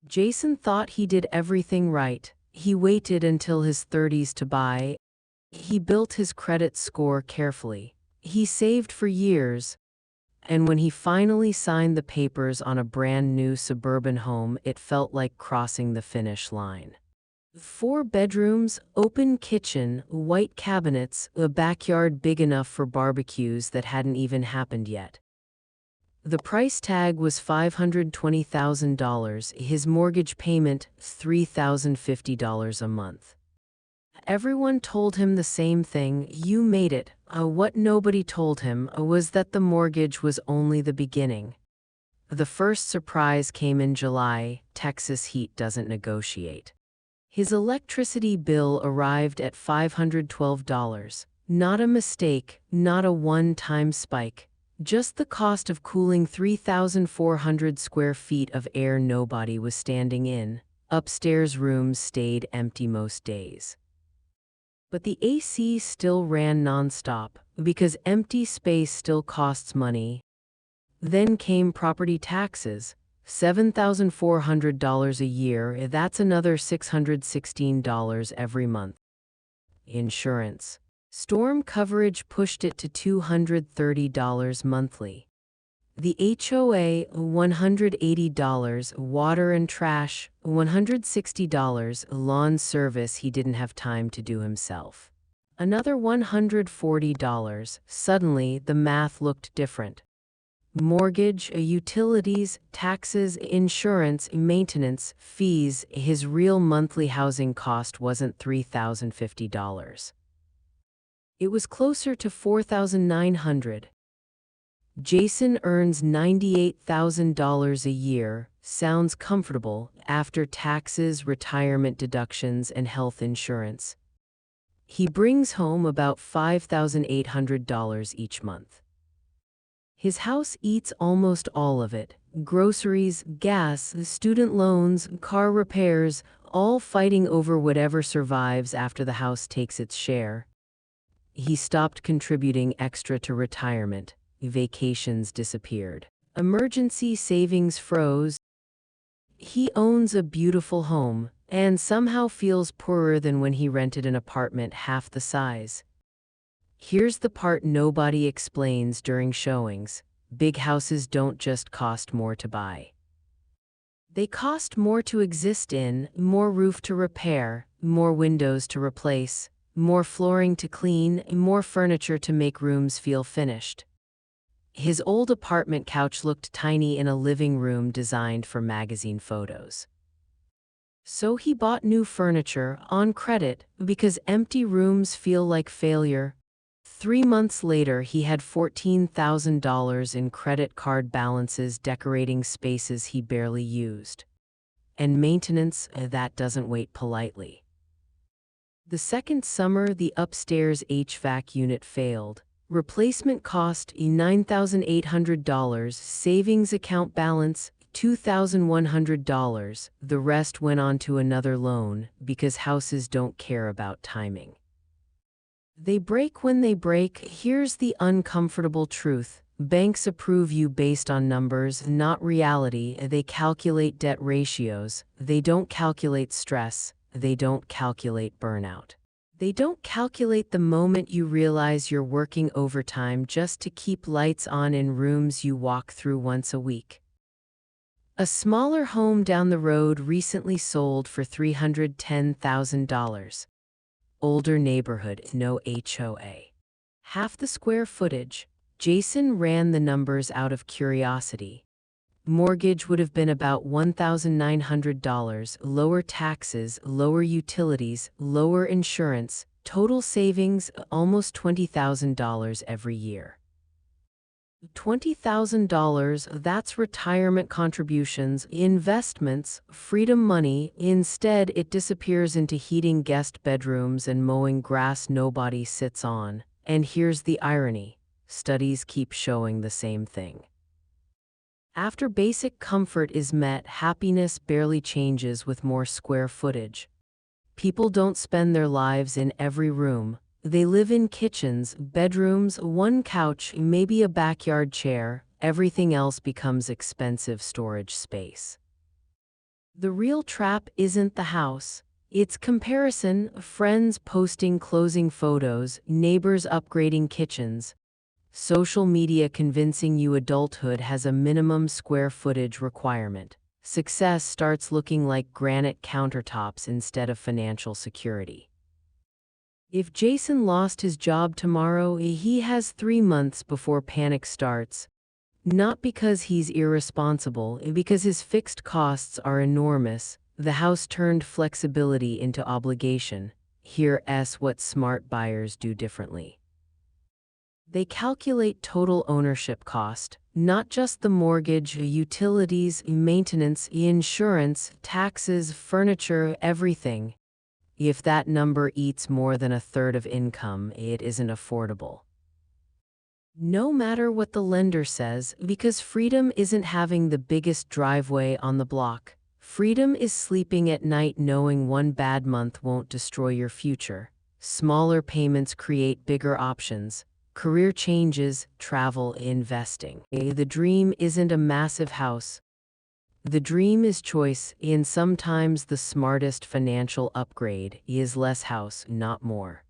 Jason thought he did everything right. He waited until his 30s to buy. He built his credit score carefully. He saved for years. And when he finally signed the papers on a brand new suburban home, it felt like crossing the finish line. 4 bedrooms, open kitchen, white cabinets, a backyard big enough for barbecues that hadn't even happened yet. The price tag was $520,000, his mortgage payment $3,050 a month. Everyone told him the same thing: you made it. What nobody told him was that the mortgage was only the beginning. The first surprise came in July. Texas heat doesn't negotiate. His electricity bill arrived at $512. Not a mistake, not a one-time spike. Just the cost of cooling 3,400 square feet of air nobody was standing in. Upstairs rooms stayed empty most days. But the AC still ran nonstop, because empty space still costs money. Then came property taxes, $7,400 a year, that's another $616 every month. Insurance. Storm coverage pushed it to $230 monthly. The HOA, $180, water and trash, $160, lawn service he didn't have time to do himself. Another $140. Suddenly, the math looked different. Mortgage, utilities, taxes, insurance, maintenance, fees. His real monthly housing cost wasn't $3,050. It was closer to $4,900. Jason earns $98,000 a year. Sounds comfortable after taxes, retirement deductions, and health insurance. He brings home about $5,800 each month. His house eats almost all of it: groceries, gas, student loans, car repairs, all fighting over whatever survives after the house takes its share. He stopped contributing extra to retirement. Vacations disappeared. Emergency savings froze. He owns a beautiful home, and somehow feels poorer than when he rented an apartment half the size. Here's the part nobody explains during showings: big houses don't just cost more to buy. They cost more to exist in: more roof to repair, more windows to replace, more flooring to clean, more furniture to make rooms feel finished. His old apartment couch looked tiny in a living room designed for magazine photos. So he bought new furniture on credit, because empty rooms feel like failure. 3 months later, he had $14,000 in credit card balances decorating spaces he barely used. And maintenance, that doesn't wait politely. The second summer, the upstairs HVAC unit failed. Replacement cost $9,800, savings account balance $2,100. The rest went on to another loan, because houses don't care about timing. They break when they break. Here's the uncomfortable truth: banks approve you based on numbers, not reality. They calculate debt ratios. They don't calculate stress. They don't calculate burnout. They don't calculate the moment you realize you're working overtime just to keep lights on in rooms you walk through once a week. A smaller home down the road recently sold for $310,000. Older neighborhood, no HOA. Half the square footage. Jason ran the numbers out of curiosity. Mortgage would have been about $1,900, lower taxes, lower utilities, lower insurance, total savings almost $20,000 every year. $20,000, that's retirement contributions, investments, freedom money. Instead, it disappears into heating guest bedrooms and mowing grass nobody sits on. And here's the irony: studies keep showing the same thing. After basic comfort is met, happiness barely changes with more square footage. People don't spend their lives in every room. They live in kitchens, bedrooms, one couch, maybe a backyard chair. Everything else becomes expensive storage space. The real trap isn't the house. It's comparison, friends posting closing photos, neighbors upgrading kitchens, social media convincing you adulthood has a minimum square footage requirement. Success starts looking like granite countertops instead of financial security. If Jason lost his job tomorrow, he has 3 months before panic starts. Not because he's irresponsible, because his fixed costs are enormous. The house turned flexibility into obligation. Here's what smart buyers do differently. They calculate total ownership cost, not just the mortgage, utilities, maintenance, insurance, taxes, furniture, everything. If that number eats more than a third of income, it isn't affordable. No matter what the lender says, because freedom isn't having the biggest driveway on the block. Freedom is sleeping at night knowing one bad month won't destroy your future. Smaller payments create bigger options. Career changes, travel, investing. The dream isn't a massive house. The dream is choice, and sometimes the smartest financial upgrade is less house, not more.